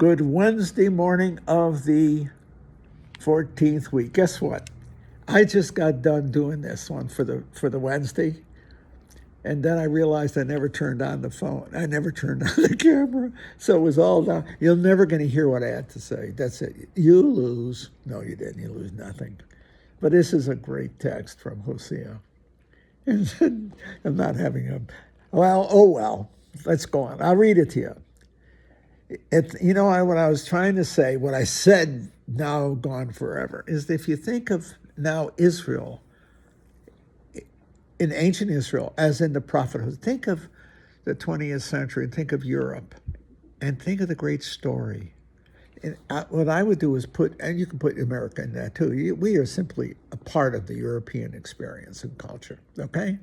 Good Wednesday morning of the 14th week. Guess what? I just got done doing this one for the Wednesday, and then I realized I never turned on the phone. I never turned on the camera, so it was all down. You're never going to hear what I had to say. That's it. You lose. No, you didn't. You lose nothing. But this is a great text from Hosea. And I'm not having a, well. Let's go on. I'll read it to you. What I was trying to say, what I said now gone forever, is that if you think of now Israel, in ancient Israel, as in the prophethood, think of the 20th century, and think of Europe, and think of the great story. And what I would do is and you can put America in that too. We are simply a part of the European experience and culture, okay?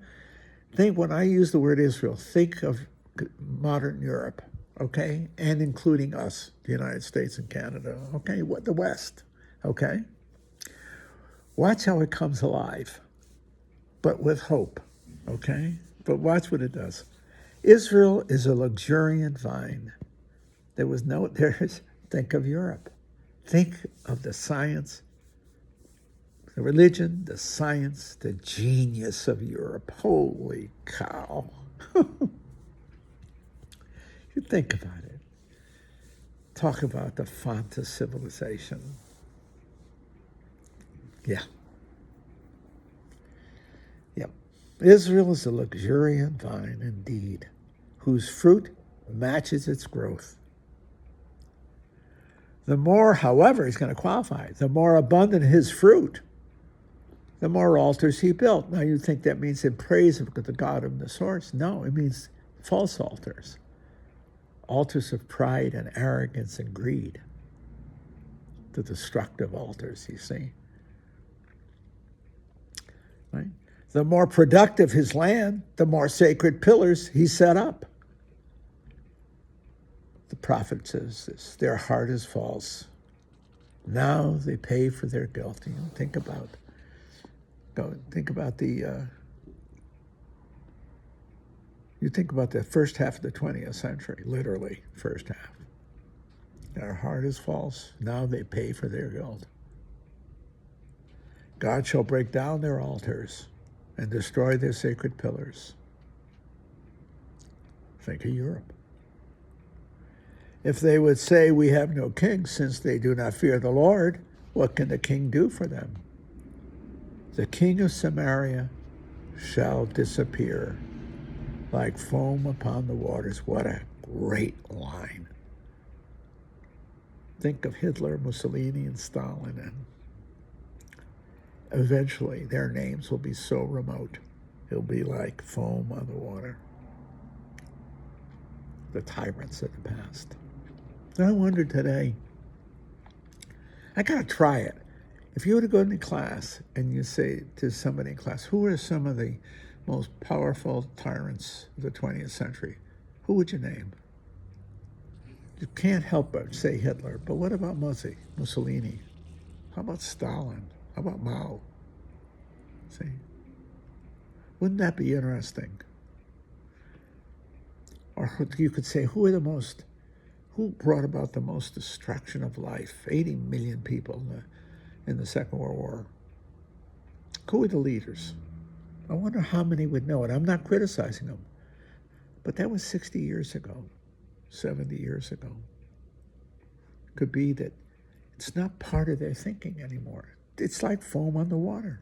When I use the word Israel, think of modern Europe, okay? And including us, the United States and Canada, okay? The West, okay? Watch how it comes alive, but with hope, okay? But watch what it does. Israel is a luxuriant vine. Think of Europe. Think of the science, the religion, the science, the genius of Europe. Holy cow. You think about it. Talk about the font of civilization. Yeah. Yep. Israel is a luxuriant vine indeed, whose fruit matches its growth. The more, however, he's going to qualify, the more abundant his fruit, the more altars he built. Now you think that means in praise of the God of the source. No, it means false altars. Altars of pride and arrogance and greed. The destructive altars, you see. Right? The more productive his land, the more sacred pillars he set up. The prophet says this, their heart is false. Now they pay for their guilt. Think about the first half of the 20th century, literally first half. Their heart is false. Now they pay for their guilt. God shall break down their altars and destroy their sacred pillars. Think of Europe. If they would say, we have no king, since they do not fear the Lord, what can the king do for them? The king of Samaria shall disappear like foam upon the waters. What a great line. Think of Hitler, Mussolini, and Stalin, and eventually their names will be so remote, it'll be like foam on the water. The tyrants of the past. I wonder today, I gotta try it. If you were to go into class and you say to somebody in class, who are some of the most powerful tyrants of the 20th century? Who would you name? You can't help but say Hitler, but what about Mussolini? How about Stalin? How about Mao? See? Wouldn't that be interesting? Or you could say, who brought about the most destruction of life? 80 million people in the Second World War. Who were the leaders? I wonder how many would know it. I'm not criticizing them. But that was 60 years ago, 70 years ago. Could be that it's not part of their thinking anymore. It's like foam on the water.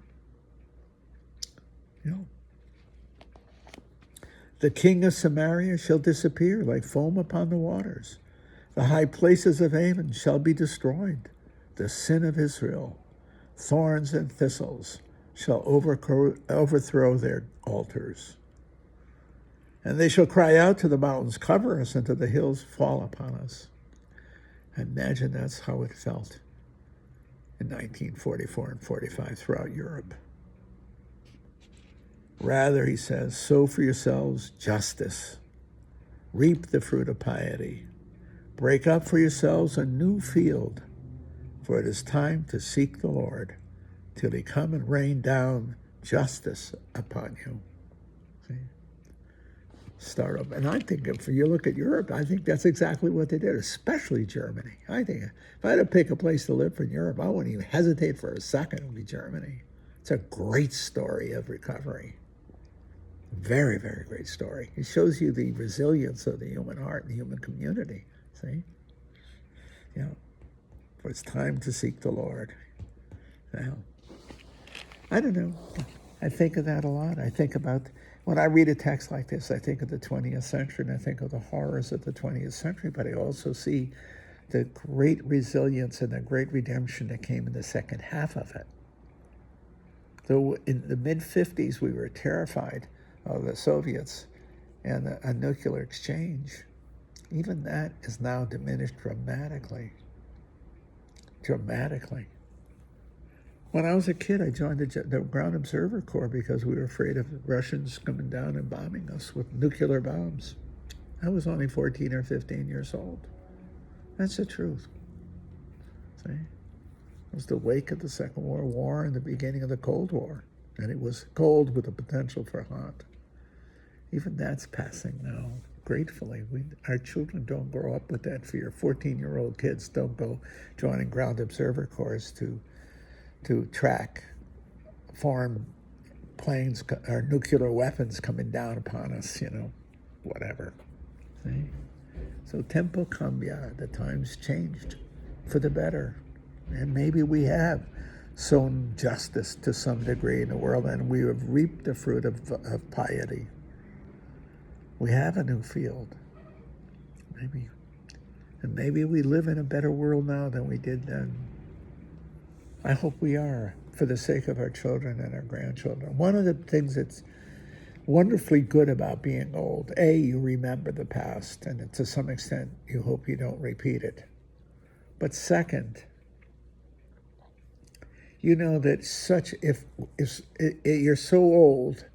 The king of Samaria shall disappear like foam upon the waters. The high places of Ammon shall be destroyed. The sin of Israel, thorns and thistles, shall overthrow their altars. And they shall cry out to the mountains, cover us, and to the hills, fall upon us. Imagine that's how it felt in 1944 and 45 throughout Europe. Rather, he says, sow for yourselves justice. Reap the fruit of piety. Break up for yourselves a new field, for it is time to seek the Lord till he come and rain down justice upon you. See? start up. And I think if you look at Europe, I think that's exactly what they did, especially Germany. I think if I had to pick a place to live in Europe, I wouldn't even hesitate for a second. It would be Germany. It's a great story of recovery. Very, very great story. It shows you the resilience of the human heart and the human community. See? Yeah. For it's time to seek the Lord. Now, I don't know. I think of that a lot. I think about, when I read a text like this, I think of the 20th century and I think of the horrors of the 20th century, but I also see the great resilience and the great redemption that came in the second half of it. Though in the mid-50s, we were terrified of the Soviets and a nuclear exchange. Even that is now diminished dramatically. Dramatically. When I was a kid, I joined the Ground Observer Corps because we were afraid of Russians coming down and bombing us with nuclear bombs. I was only 14 or 15 years old. That's the truth. See? It was the wake of the Second World War and the beginning of the Cold War. And it was cold with the potential for hot. Even that's passing now, gratefully. Our children don't grow up with that fear. 14-year-old kids don't go joining Ground Observer Corps to track foreign planes or nuclear weapons coming down upon us, whatever. See? So tempo cambia, the times changed for the better. And maybe we have sown justice to some degree in the world, and we have reaped the fruit of piety. We have a new field. Maybe we live in a better world now than we did then. I hope we are, for the sake of our children and our grandchildren. One of the things that's wonderfully good about being old, you remember the past, and to some extent, you hope you don't repeat it. But second, you know that if you're so old,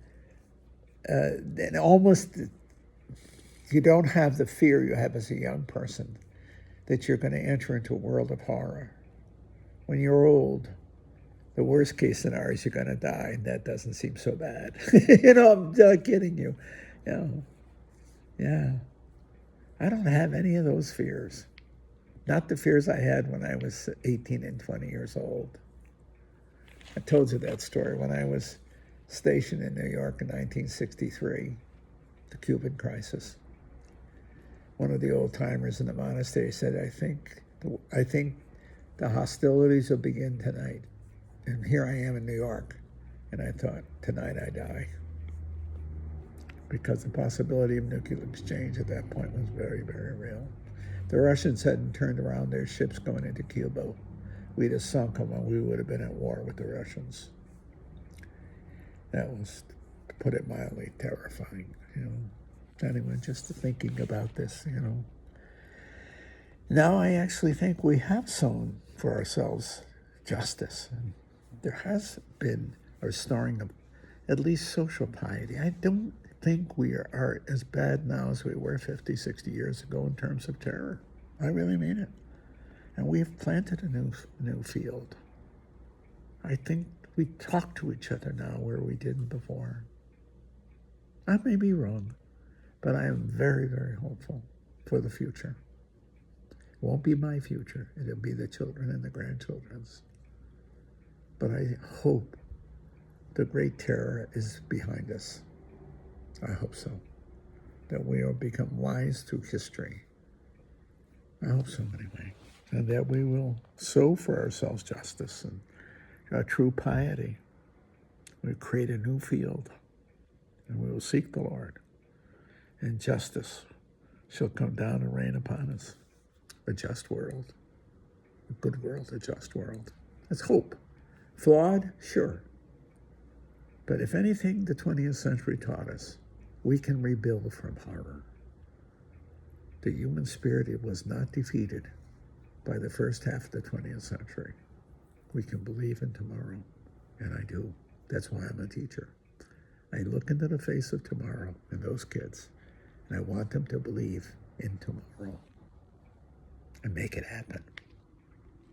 then almost you don't have the fear you have as a young person that you're going to enter into a world of horror. When you're old, the worst case scenario is you're going to die, and that doesn't seem so bad. I'm not kidding you. Yeah. I don't have any of those fears. Not the fears I had when I was 18 and 20 years old. I told you that story when I was stationed in New York in 1963, the Cuban crisis. One of the old timers in the monastery said, I think the hostilities will begin tonight. And here I am in New York. And I thought, tonight I die. Because the possibility of nuclear exchange at that point was very, very real. The Russians hadn't turned around their ships going into Cuba. We'd have sunk them and we would have been at war with the Russians. That was, to put it mildly, terrifying. Anyway, just thinking about this, Now I actually think we have sown for ourselves justice. And there has been a restoring of at least social piety. I don't think we are as bad now as we were 50, 60 years ago in terms of terror. I really mean it. And we've planted a new field. I think we talk to each other now where we didn't before. I may be wrong, but I am very, very hopeful for the future. It won't be my future. It'll be the children and the grandchildren's. But I hope the great terror is behind us. I hope so. That we will become wise through history. I hope so anyway. And that we will sow for ourselves justice and true piety. We create a new field. And we will seek the Lord. And justice shall come down and reign upon us. A just world. A good world, a just world. That's hope. Flawed? Sure. But if anything the 20th century taught us, we can rebuild from horror. The human spirit was not defeated by the first half of the 20th century. We can believe in tomorrow, and I do. That's why I'm a teacher. I look into the face of tomorrow and those kids, and I want them to believe in tomorrow and make it happen.